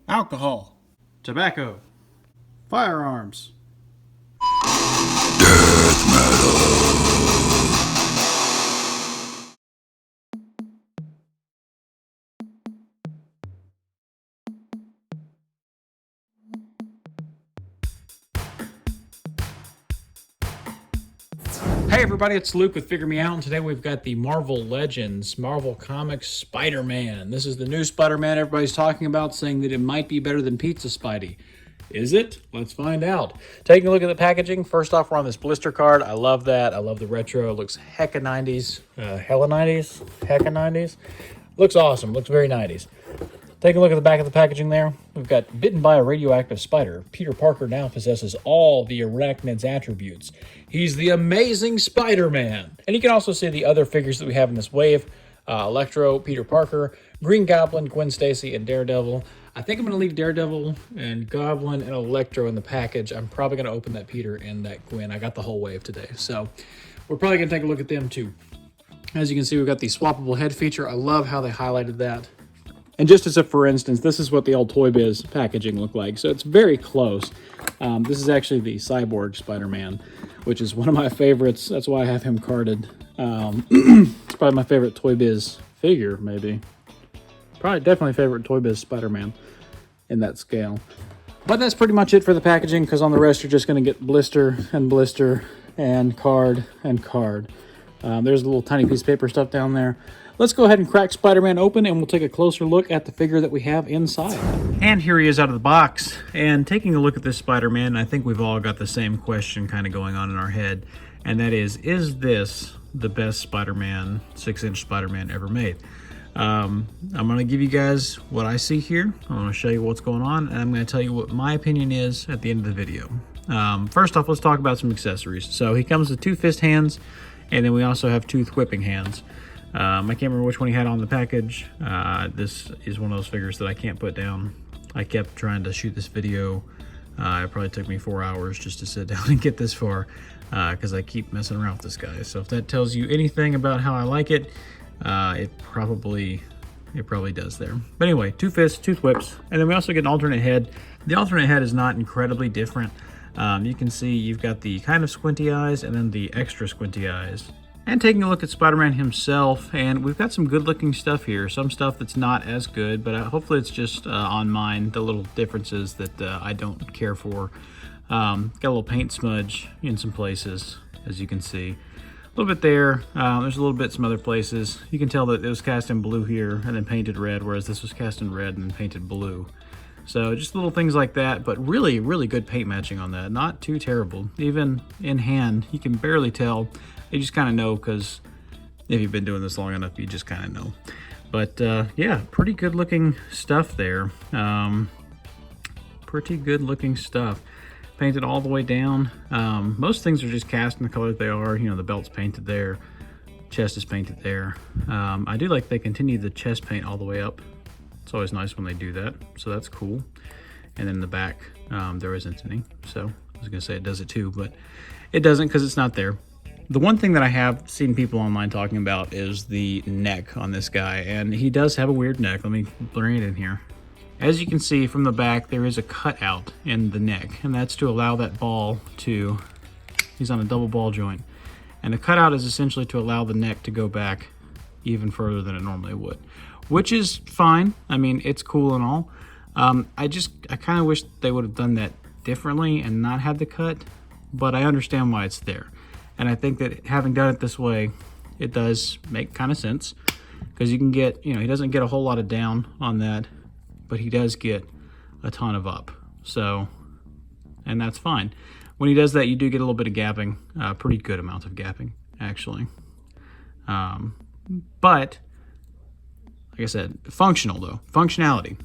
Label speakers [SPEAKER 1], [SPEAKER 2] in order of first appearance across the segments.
[SPEAKER 1] alcohol, tobacco, firearms. Hey everybody, it's Luke with Figure Me Out, and today we've got the Marvel Legends, Marvel Comics Spider-Man. This is the new Spider-Man everybody's talking about, saying that it might be better than Pizza Spidey. Is it? Let's find out. Taking a look at the packaging, first off, we're on this blister card. I love that. I love the retro. It looks hecka 90s. Hella 90s? Hecka 90s? Looks awesome. Looks very 90s. Taking a look at the back of the packaging there, we've got bitten by a radioactive spider. Peter Parker now possesses all the arachnid's attributes. He's the amazing Spider-Man. And you can also see the other figures that we have in this wave. Electro, Peter Parker, Green Goblin, Gwen Stacy, and Daredevil. I think I'm going to leave Daredevil and Goblin and Electro in the package. I'm probably going to open that Peter and that Gwen. I got the whole wave today. So we're probably going to take a look at them too. As you can see, we've got the swappable head feature. I love how they highlighted that. And just as a for instance, this is what the old Toy Biz packaging looked like. So it's very close. This is actually the Cyborg Spider-Man, which is one of my favorites. That's why I have him carded. It's probably my favorite Toy Biz figure, maybe. Probably definitely favorite Toy Biz Spider-Man in that scale. But that's pretty much it for the packaging, because on the rest you're just going to get blister and card and card. There's a little tiny piece of paper stuff down there. Let's go ahead and crack Spider-Man open, and we'll take a closer look at the figure that we have inside. And here he is out of the box. And taking a look at this Spider-Man, I think we've all got the same question kind of going on in our head. And that is this the best Spider-Man, 6-inch Spider-Man ever made? I'm going to give you guys what I see here. I'm going to show you what's going on, and I'm going to tell you what my opinion is at the end of the video. First off, let's talk about some accessories. So he comes with 2 fist hands, and then we also have 2 whipping hands. I can't remember which one he had on the package. This is one of those figures that I can't put down. I kept trying to shoot this video. It probably took me 4 hours just to sit down and get this far, because I keep messing around with this guy. So if that tells you anything about how I like it, it probably does there. But anyway, 2 fists, 2 whips, and then we also get an alternate head. The alternate head is not incredibly different. You can see you've got the kind of squinty eyes and then the extra squinty eyes. And taking a look at Spider-Man himself, and we've got some good-looking stuff here. Some stuff that's not as good, but hopefully it's just on mine, the little differences that I don't care for. Got a little paint smudge in some places, as you can see. A little bit there. There's a little bit some other places. You can tell that it was cast in blue here and then painted red, whereas this was cast in red and then painted blue. So just little things like that, but really, really good paint matching on that. Not too terrible. Even in hand, you can barely tell. You just kind of know, because if you've been doing this long enough, you just kind of know. But yeah, pretty good looking stuff there. Pretty good looking stuff. Painted all the way down. Most things are just cast in the color they are. You know, the belt's painted there. Chest is painted there. I do like they continue the chest paint all the way up. It's always nice when they do that, so that's cool. And then in the back, there isn't any. So I was gonna say it does it too, but it doesn't, because it's not there. The one thing that I have seen people online talking about is the neck on this guy, and he does have a weird neck. Let me bring it in here. As you can see from the back, there is a cutout in the neck, and that's to allow that ball to, he's on a double ball joint. And the cutout is essentially to allow the neck to go back even further than it normally would, which is fine. I mean, it's cool and all. I kind of wish they would have done that differently and not had the cut, but I understand why it's there. And I think that having done it this way, it does make kind of sense, because you can get, you know, he doesn't get a whole lot of down on that, but he does get a ton of up. So, and that's fine. When he does that, you do get a little bit of gapping, pretty good amount of gapping, actually. But, like I said, functional though, functionality.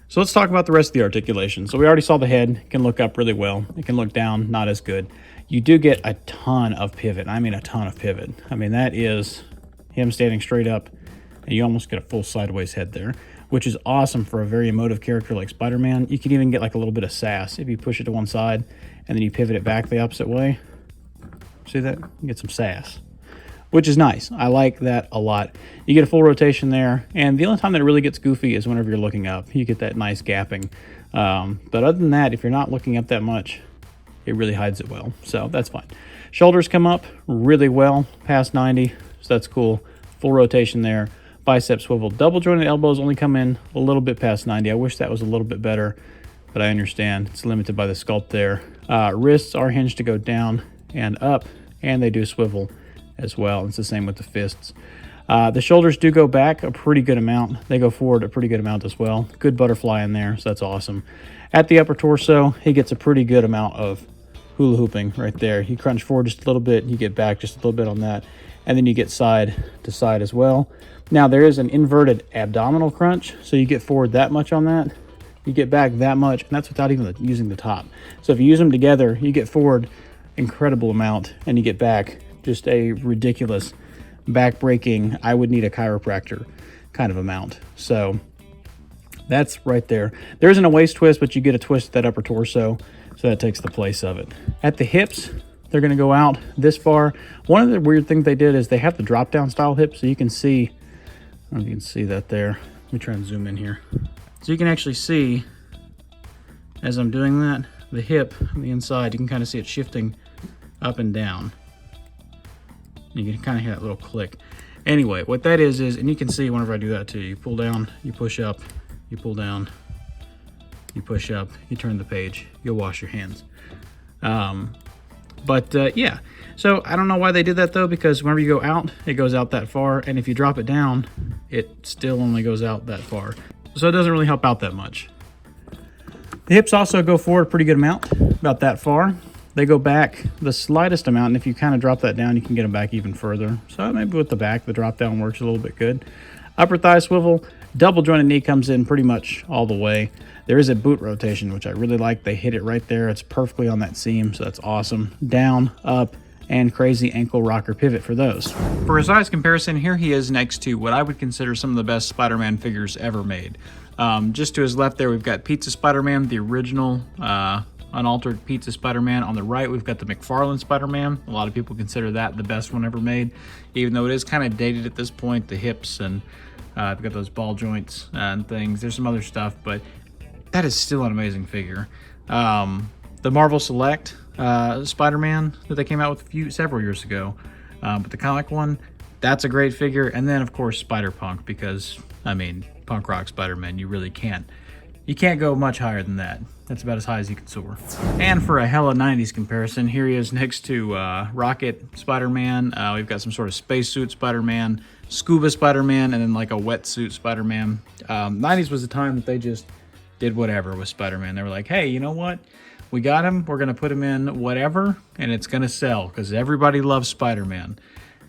[SPEAKER 1] So let's talk about the rest of the articulation. So we already saw the head. It can look up really well. It can look down, not as good. You do get a ton of pivot. I mean a ton of pivot. I mean, that is him standing straight up, and you almost get a full sideways head there, which is awesome for a very emotive character like Spider-Man. You can even get like a little bit of sass if you push it to one side and then you pivot it back the opposite way. See that? You get some sass. which is nice. I like that a lot. You get a full rotation there, and the only time that it really gets goofy is whenever you're looking up. You get that nice gapping. But other than that, if you're not looking up that much, it really hides it well. So that's fine. Shoulders come up really well past 90, so that's cool. Full rotation there. Bicep swivel. Double jointed elbows only come in a little bit past 90. I wish that was a little bit better, but I understand it's limited by the sculpt there. Wrists are hinged to go down and up, and they do swivel as well. It's the same with the fists. The shoulders do go back a pretty good amount. They go forward a pretty good amount as well. Good butterfly in there, so that's awesome. At the upper torso, he gets a pretty good amount of hula hooping right there. You crunch forward just a little bit, you get back just a little bit on that, and then you get side to side as well. Now there is an inverted abdominal crunch, so you get forward that much on that, you get back that much, and that's without even using the top. So if you use them together, you get forward incredible amount, and you get back just a ridiculous back-breaking, I would need a chiropractor kind of amount. So that's right there. There isn't a waist twist, but you get a twist at that upper torso, so that takes the place of it. At the hips, they're going to go out this far. One of the weird things they did is they have the drop-down style hips, so you can see, I don't know if you can see that there. Let me try and zoom in here. So you can actually see, as I'm doing that, the hip on the inside, you can kind of see it shifting up and down. You can kind of hear that little click. Anyway, what that is, and you can see whenever I do that too, you pull down, you push up, you pull down, you push up, you turn the page, you'll wash your hands. Yeah, so I don't know why they did that though, because whenever you go out, it goes out that far, and if you drop it down, it still only goes out that far. So it doesn't really help out that much. The hips also go forward a pretty good amount, about that far. They go back the slightest amount, and if you kind of drop that down, you can get them back even further. So maybe with the back, the drop down works a little bit good. Upper thigh swivel, double jointed knee comes in pretty much all the way. There is a boot rotation, which I really like. They hit it right there. It's perfectly on that seam, so that's awesome. Down, up, and crazy ankle rocker pivot for those. For a size comparison, here he is next to what I would consider some of the best Spider-Man figures ever made. Just to his left there, we've got Pizza Spider-Man, the original unaltered Pizza Spider-Man. On the right, we've got the McFarlane Spider-Man. A lot of people consider that the best one ever made, even though it is kind of dated at this point, the hips, and we've got those ball joints and things. There's some other stuff, but that is still an amazing figure. The Marvel Select Spider-Man that they came out with several years ago, but the comic one, that's a great figure. And then, of course, Spider-Punk, because, I mean, punk rock Spider-Man, you really can't. You can't go much higher than that. That's about as high as you can soar. And for a hella 90s comparison, here he is next to Rocket Spider-Man. We've got some sort of spacesuit Spider-Man, scuba Spider-Man, and then like a wetsuit Spider-Man. 90s was the time that they just did whatever with Spider-Man. They were like, hey, you know what? We got him. We're going to put him in whatever, and it's going to sell because everybody loves Spider-Man.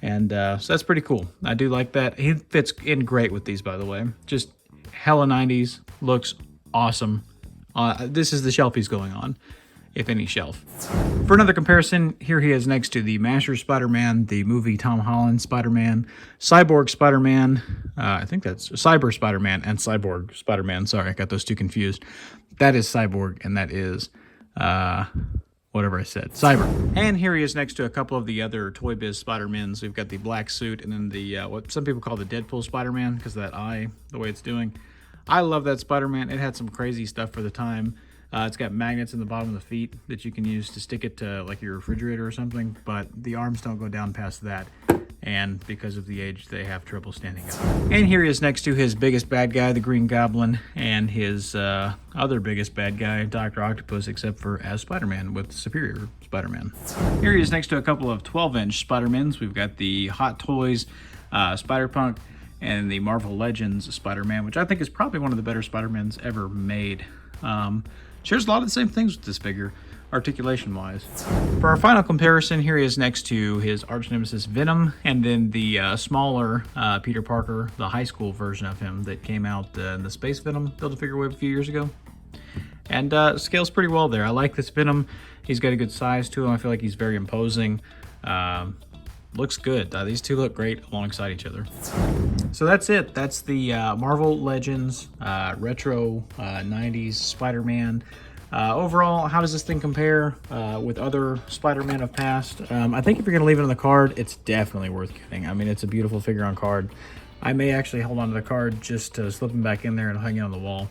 [SPEAKER 1] And so that's pretty cool. I do like that. He fits in great with these, by the way. Just hella 90s, looks awesome. This is the shelf he's going on, if any shelf. For another comparison, here he is next to the Masher Spider-Man, the movie Tom Holland Spider-Man, Cyborg Spider-Man, I think that's Cyber Spider-Man and Cyborg Spider-Man. Sorry, I got those two confused. That is Cyborg, and that is, whatever I said, Cyber. And here he is next to a couple of the other Toy Biz Spider-Mans. We've got the black suit, and then the, what some people call the Deadpool Spider-Man, because of that eye, the way it's doing. I love that Spider-Man. It had some crazy stuff for the time. It's got magnets in the bottom of the feet that you can use to stick it to like your refrigerator or something, but the arms don't go down past that. And because of the age, they have trouble standing up. And here he is next to his biggest bad guy, the Green Goblin, and his other biggest bad guy, Dr. Octopus, except for as Spider-Man with Superior Spider-Man. Here he is next to a couple of 12-inch Spider-Mans. We've got the Hot Toys Spider-Punk and the Marvel Legends Spider-Man, which I think is probably one of the better Spider-Mans ever made. Shares a lot of the same things with this figure, articulation-wise. For our final comparison, here he is next to his arch nemesis Venom, and then the smaller Peter Parker, the high school version of him that came out in the Space Venom Build-A-Figure wave a few years ago. And scales pretty well there. I like this Venom. He's got a good size to him. I feel like he's very imposing. Looks good. These two look great alongside each other. So that's it. That's the Marvel Legends Retro 90s Spider-Man. Overall, how does this thing compare with other Spider-Man of past? I think if you're going to leave it on the card, it's definitely worth getting. I mean, it's a beautiful figure on card. I may actually hold on to the card just to slip him back in there and hang it on the wall,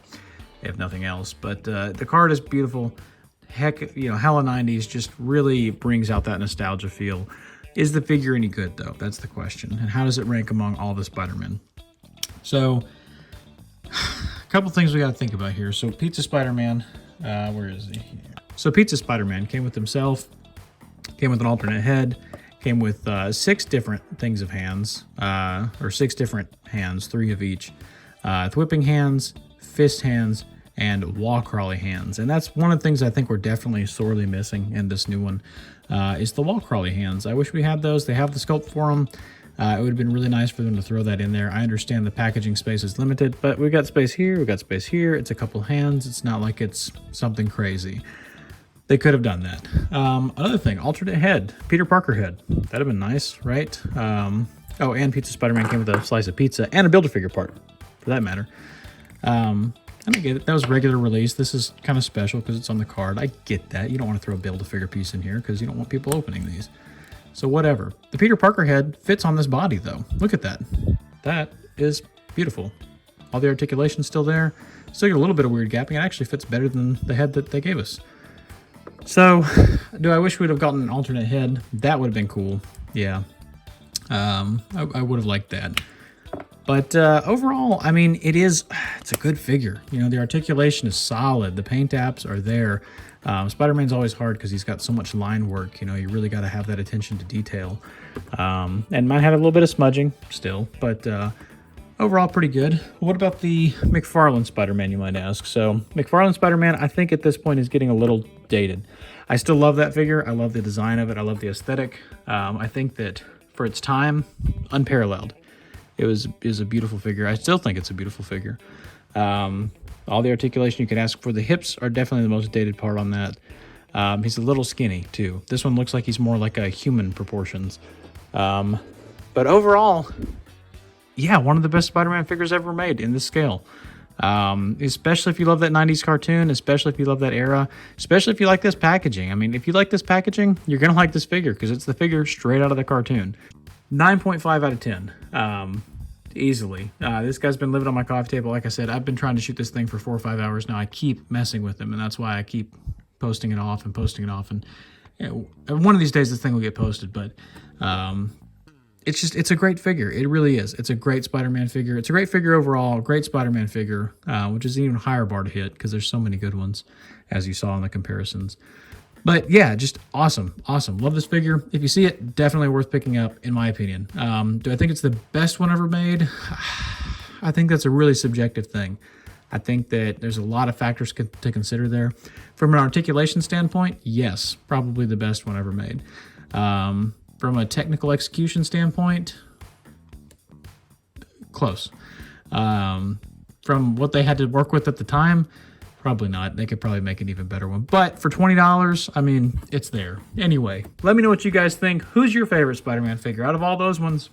[SPEAKER 1] if nothing else. But the card is beautiful. Heck, you know, hella 90s, just really brings out that nostalgia feel. Is the figure any good, though? That's the question. And how does it rank among all the Spider-Men? So, a couple things we got to think about here. So, Pizza Spider-Man, where is he? So, Pizza Spider-Man came with himself, came with an alternate head, came with 6 different things of hands, or 6 different hands, 3 of each. Whipping hands, fist hands, and wall crawly hands. And that's one of the things I think we're definitely sorely missing in this new one, is the wall crawly hands. I wish we had those. They have the sculpt for them. It would have been really nice for them to throw that in there. I understand the packaging space is limited, but we've got space here, we've got space here. It's a couple hands. It's not like it's something crazy. They could have done that. Another thing, alternate head, Peter Parker head. That'd have been nice, right? Oh, and Pizza Spider-Man came with a slice of pizza and a Build-A-Figure part, for that matter. I get it. That was regular release. This is kind of special because it's on the card. I get that. You don't want to throw a Build-A-Figure piece in here because you don't want people opening these. So whatever. The Peter Parker head fits on this body, though. Look at that. That is beautiful. All the articulation's still there. Still get a little bit of weird gapping. It actually fits better than the head that they gave us. So, do I wish we'd have gotten an alternate head? That would have been cool. Yeah. I would have liked that. But overall, I mean, it's a good figure. You know, the articulation is solid. The paint apps are there. Spider-Man's always hard because he's got so much line work. You know, you really got to have that attention to detail. And mine had a little bit of smudging still, but overall pretty good. What about the McFarlane Spider-Man, you might ask? So McFarlane Spider-Man, I think at this point is getting a little dated. I still love that figure. I love the design of it. I love the aesthetic. I think that for its time, unparalleled. It was a beautiful figure. I still think it's a beautiful figure. All the articulation you could ask for. The hips are definitely the most dated part on that. He's a little skinny, too. This one looks like he's more like a human proportions. But overall, yeah, one of the best Spider-Man figures ever made in this scale. Especially if you love that 90s cartoon, especially if you love that era, especially if you like this packaging. I mean, if you like this packaging, you're going to like this figure because it's the figure straight out of the cartoon. 9.5 out of 10. Easily. This guy's been living on my coffee table. Like I said, I've been trying to shoot this thing for 4 or 5 hours now. I keep messing with him, and that's why I keep posting it off. And you know, one of these days this thing will get posted, but it's a great figure. It really is. It's a great Spider-Man figure. It's a great figure overall, great Spider-Man figure, which is an even higher bar to hit because there's so many good ones, as you saw in the comparisons. But yeah, just awesome. Awesome. Love this figure. If you see it, definitely worth picking up, in my opinion. Do I think it's the best one ever made? I think that's a really subjective thing. I think that there's a lot of factors to consider there. From an articulation standpoint, yes, probably the best one ever made. From a technical execution standpoint, close. From what they had to work with at the time, probably not. They could probably make an even better one. But for $20, I mean, it's there. Anyway, let me know what you guys think. Who's your favorite Spider-Man figure? Out of all those ones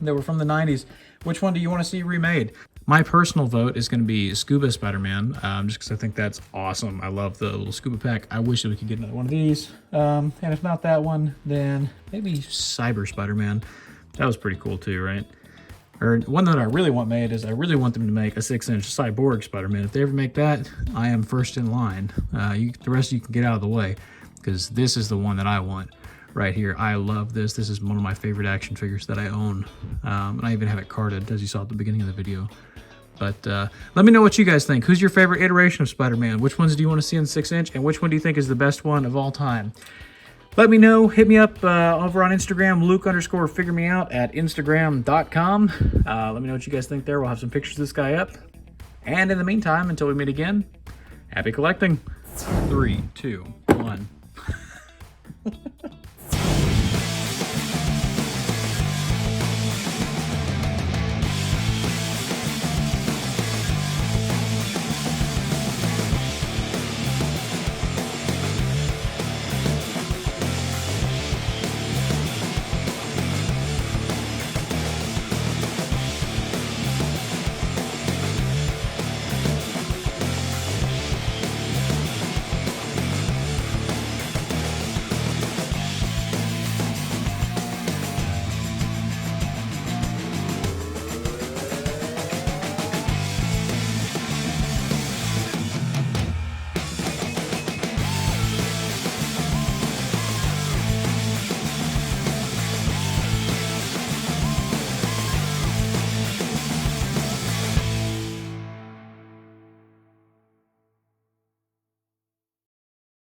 [SPEAKER 1] that were from the 90s, which one do you want to see remade? My personal vote is going to be Scuba Spider-Man, just because I think that's awesome. I love the little scuba pack. I wish that we could get another one of these. And if not that one, then maybe Cyber Spider-Man. That was pretty cool too, right? Or one that I really want made is I really want them to make a 6-inch Cyborg Spider-Man. If they ever make that, I am first in line. The rest of you can get out of the way because this is the one that I want right here. I love this. This is one of my favorite action figures that I own. And I even have it carded, as you saw at the beginning of the video. But let me know what you guys think. Who's your favorite iteration of Spider-Man? Which ones do you want to see in 6-inch? And which one do you think is the best one of all time? Let me know. Hit me up over on Instagram, Luke_figuremeout at Instagram.com. Let me know what you guys think there. We'll have some pictures of this guy up. And in the meantime, until we meet again, happy collecting. 3, 2, 1.